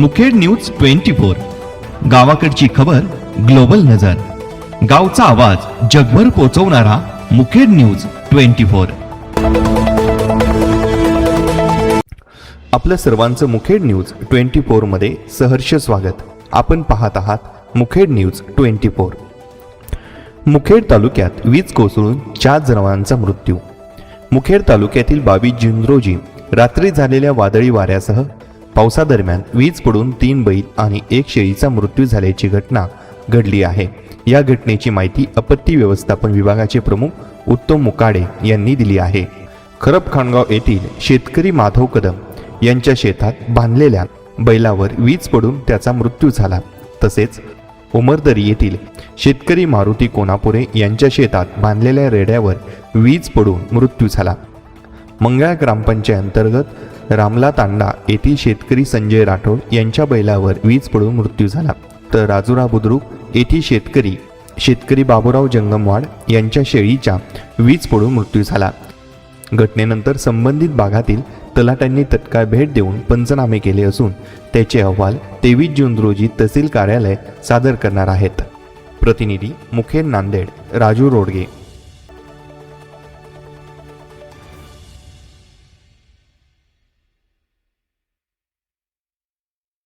Mukhed news 24 गावाकडची खबर global नजर, गावचा आवाज जगभर पोहोचवणारा मुखेड न्यूज 24। आपल्या सर्वांचं मुखेड न्यूज 24 मध्ये सहर्ष स्वागत। आपण पाहत आहात मुखेड न्यूज 24। मुखेड तालुक्यात वीज कोसळून 4 जणांचा मृत्यू। मुखेड तालुक्यातील 22 जून रोजी रात्री झालेल्या वादळी वाऱ्यासह पावसादरम्यान वीज पडून 3 बैल आणि 1 शेळीचा मृत्यू झाल्याची घटना घडली आहे। या घटनेची माहिती आपत्ती व्यवस्थापन विभागाचे प्रमुख उत्तम मुकाडे यांनी दिली आहे। खरपखानगाव येथील शेतकरी माधव कदम यांच्या शेतात बांधलेल्या बैलावर वीज पडून त्याचा मृत्यू झाला। तसेच उमरदरी येथील शेतकरी मारुती कोनापुरे यांच्या शेतात बांधलेल्या रेड्यावर वीज पडून मृत्यू झाला। मंगळा ग्रामपंचायत अंतर्गत रामला तांडा येथील शेतकरी संजय राठोड यांच्या बैलावर वीज पडून मृत्यू झाला। तर राजुरा बुद्रुक येथील शेतकरी बाबूराव जंगमवाड यांच्या शेळीचा वीज पडून मृत्यू झाला। घटनेनंतर संबंधित भागातील तलाट्यांनी तत्काळ भेट देऊन पंचनामे केले असून त्याचे अहवाल 23 जून रोजी तहसील कार्यालय सादर करणार आहेत। प्रतिनिधी मुखेड नांदेड राजू रोडगे।